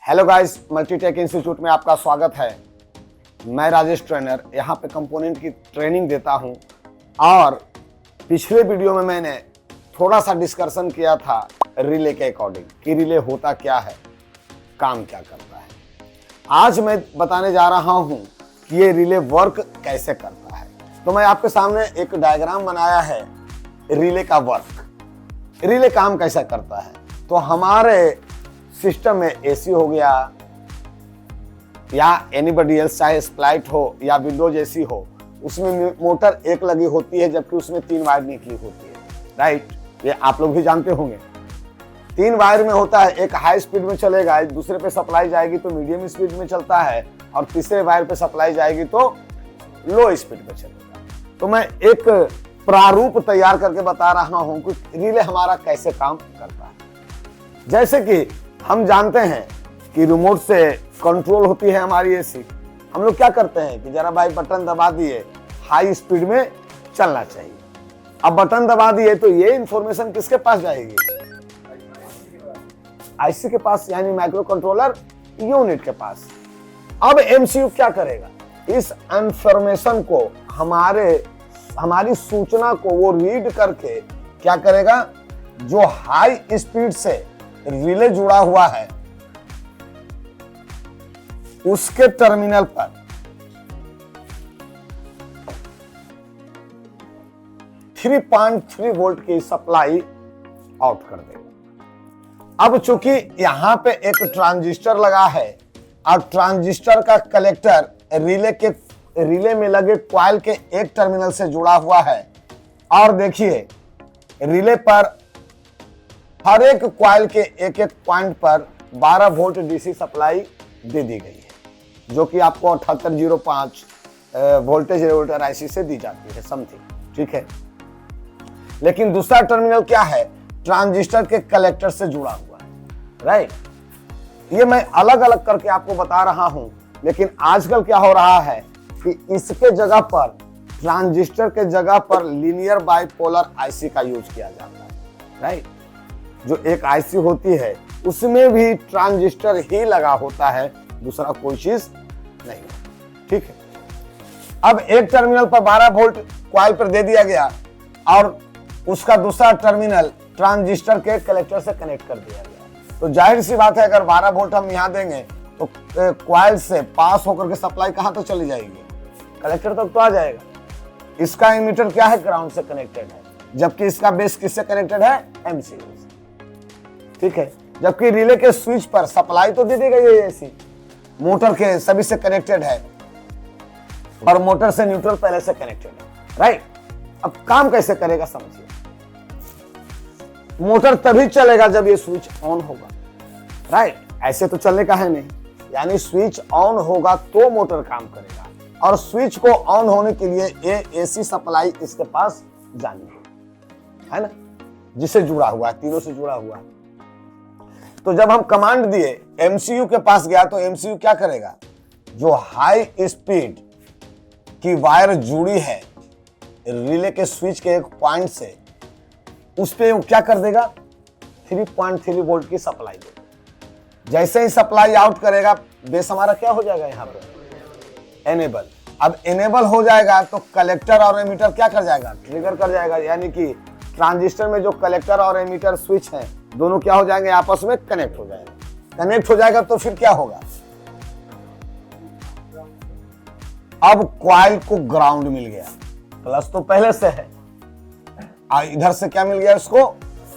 Hello guys, Multitech institute में आपका स्वागत है। मैं राजेश ट्रेनर यहाँ पे कंपोनेंट की ट्रेनिंग देता हूँ और पिछले वीडियो में मैंने थोड़ा सा डिस्कशन किया था रिले के अकॉर्डिंग कि रिले होता क्या है, काम क्या करता है। आज मैं बताने जा रहा हूँ कि ये रिले वर्क कैसे करता है। तो मैं आपके सामने एक डायग्राम बनाया है रिले का वर्क। रिले काम कैसा करता है, तो हमारे सिस्टम में एसी हो गया या एनीबडी एल्स, चाहे स्प्लाइट हो या विंडोज एसी हो, उसमें मोटर एक लगी होती है जबकि उसमें 3 वायर निकली होती है। राइट, ये आप लोग भी जानते होंगे। 3 वायर में होता है, एक हाई स्पीड में चलेगा, दूसरे पे सप्लाई जाएगी तो मीडियम स्पीड में चलता है और तीसरे वायर पे सप्लाई जाएगी तो लो स्पीड में चलेगा। तो मैं एक प्रारूप तैयार करके बता रहा हूं कि रिले हमारा कैसे काम करता है। जैसे कि हम जानते हैं कि रिमोट से कंट्रोल होती है हमारी एसी। हम लोग क्या करते हैं कि जरा भाई बटन दबा दिए, हाई स्पीड में चलना चाहिए। अब बटन दबा दिए तो ये इंफॉर्मेशन किसके पास जाएगी? आईसी के पास, यानी माइक्रो कंट्रोलर यूनिट के पास। अब एमसीयू क्या करेगा? इस इंफॉर्मेशन को, हमारी सूचना को वो रीड करके क्या करेगा, जो हाई स्पीड से रिले जुड़ा हुआ है उसके टर्मिनल पर 3.3 वोल्ट की सप्लाई आउट कर देगा। अब चूंकि यहां पे एक ट्रांजिस्टर लगा है और ट्रांजिस्टर का कलेक्टर रिले में लगे कॉइल के एक टर्मिनल से जुड़ा हुआ है, और देखिए रिले पर हर एक कॉइल के एक एक पॉइंट पर 12 वोल्ट डीसी सप्लाई दे दी गई है, जो कि आपको 7805 वोल्टेज रेगुलेटर आईसी से दी जाती है समथिंग। ठीक है, लेकिन दूसरा टर्मिनल क्या है? ट्रांजिस्टर के कलेक्टर से जुड़ा हुआ है। राइट, ये मैं अलग अलग करके आपको बता रहा हूं, लेकिन आजकल क्या हो रहा है कि इसके जगह पर, ट्रांजिस्टर के जगह पर लीनियर बाइपोलर आईसी का यूज किया जाता है। राइट, जो एक आईसी होती है उसमें भी ट्रांजिस्टर ही लगा होता है, दूसरा कोई चीज नहीं। ठीक है, अब एक टर्मिनल पर 12 वोल्ट कॉइल पर दे दिया गया और उसका दूसरा टर्मिनल ट्रांजिस्टर के कलेक्टर से कनेक्ट कर दिया गया, तो जाहिर सी बात है अगर 12 वोल्ट हम यहां देंगे तो कॉइल से पास होकर के सप्लाई कहां तक चली जाएगी? कलेक्टर तक तो आ जाएगा। इसका इमीटर क्या है? ग्राउंड से कनेक्टेड है, जबकि इसका बेस किससे कनेक्टेड है? एमसीयू से। ठीक है, जबकि रिले के स्विच पर सप्लाई तो दे दी गई है एसी, मोटर के सभी से कनेक्टेड है और मोटर से न्यूट्रल पहले से कनेक्टेड है। राइट, अब काम कैसे करेगा समझिए। मोटर तभी चलेगा जब ये स्विच ऑन होगा। राइट, ऐसे तो चलने का है नहीं, यानी स्विच ऑन होगा तो मोटर काम करेगा, और स्विच को ऑन होने के लिए ये एसी सप्लाई इसके पास जानी है ना, जिसे जुड़ा हुआ है, तीनों से जुड़ा हुआ है। तो जब हम कमांड दिए एमसीयू के पास गया तो एमसीयू क्या करेगा? जो हाई स्पीड की वायर जुड़ी है रिले के स्विच के एक पॉइंट से, उस पे क्या कर देगा? 3.3 वोल्ट की सप्लाई देगा। जैसे ही सप्लाई आउट करेगा, बेस हमारा क्या हो जाएगा? यहाँ पे एनेबल। अब एनेबल हो जाएगा तो कलेक्टर और एमीटर क्या कर जाएगा? ट्रिगर कर जाएगा, यानी कि ट्रांजिस्टर में जो कलेक्टर और एमीटर स्विच हैं दोनों क्या हो जाएंगे? आपस में कनेक्ट हो जाएगा। कनेक्ट हो जाएगा तो फिर क्या होगा? अब कॉइल को ग्राउंड मिल गया, प्लस तो पहले से है, इधर से क्या मिल गया इसको?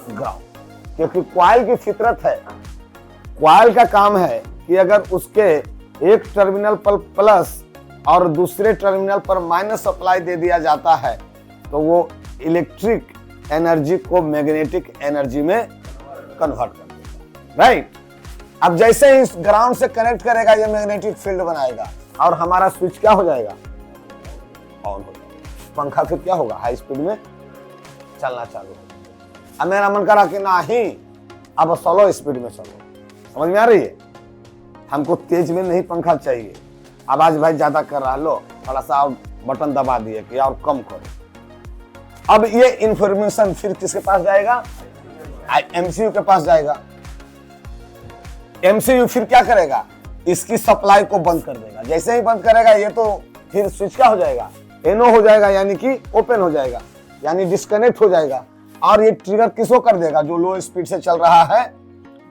ग्राउंड। क्योंकि कॉइल की फितरत है, कॉइल का काम है कि अगर उसके एक टर्मिनल पर प्लस और दूसरे टर्मिनल पर माइनस सप्लाई दे दिया जाता है तो वो इलेक्ट्रिक एनर्जी को मैग्नेटिक एनर्जी में कन्वर्ट कर देगा। राइट, अब जैसे ही इस ग्राउंड से कनेक्ट करेगा ये मैग्नेटिक फील्ड बनाएगा और हमारा स्विच क्या हो जाएगा? ऑन हो जाएगा। पंखा फिर क्या होगा? हाई स्पीड में चलना चालू होगा। अब मेरा मन करा कि नहीं, अब स्लो स्पीड में चलो। समझ में आ रही है? हमको तेज में नहीं पंखा चाहिए, आवाज भाई ज्यादा कर रहा, लो थोड़ा सा बटन दबा दिए कि और कम करो। अब ये इंफॉर्मेशन फिर किसके पास जाएगा? एमसीयू के पास जाएगा। एमसीयू फिर क्या करेगा, इसकी सप्लाई को बंद कर देगा। जैसे ही बंद करेगा ये तो फिर स्विच क्या हो जाएगा, एनो हो जाएगा, यानी कि ओपन हो जाएगा, यानी डिस्कनेक्ट हो जाएगा। और ये ट्रिगर किसको कर देगा, जो लो स्पीड से चल रहा है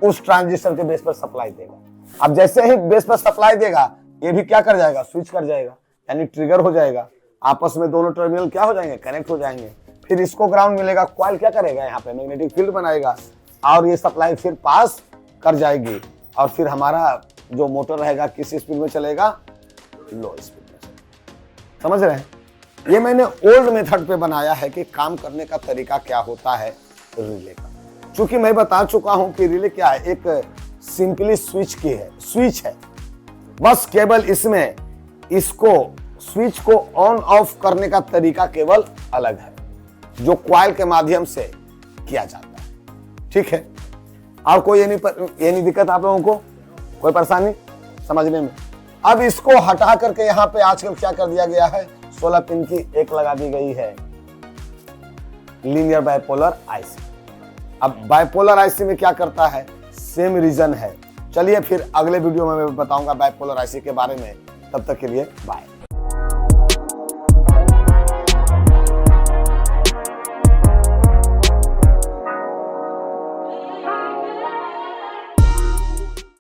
उस ट्रांजिस्टर के बेस पर सप्लाई देगा। अब जैसे ही बेस पर सप्लाई देगा ये भी क्या कर जाएगा, स्विच कर जाएगा, यानी ट्रिगर हो जाएगा। आपस में दोनों टर्मिनल क्या हो जाएंगे, कनेक्ट हो जाएंगे। फिर इसको ग्राउंड मिलेगा, कॉइल क्या करेगा, यहाँ पे मैग्नेटिक फील्ड बनाएगा और ये सप्लाई फिर पास कर जाएगी। और फिर हमारा जो मोटर रहेगा किस स्पीड में चलेगा, लो स्पीड में चलेगा। समझ रहे हैं? ये मैंने ओल्ड मेथड पे बनाया है कि काम करने का तरीका क्या होता है रिले का। चूंकि मैं बता चुका हूं कि रिले क्या है, एक सिंपली स्विच है बस। केवल इसमें इसको स्विच को ऑन ऑफ करने का तरीका केवल अलग है, जो कॉइल के माध्यम से किया जाता है। ठीक है, और कोई ये नहीं दिक्कत आप लोगों को, कोई परेशानी समझने में? अब इसको हटा करके यहाँ पे आजकल क्या कर दिया गया है, 16 पिन की एक लगा दी गई है लीनियर बाइपोलर आईसी। अब बाइपोलर आईसी में क्या करता है, सेम रीजन है। चलिए फिर अगले वीडियो में मैं बताऊंगा बाइपोलर आईसी के बारे में। तब तक के लिए बाय।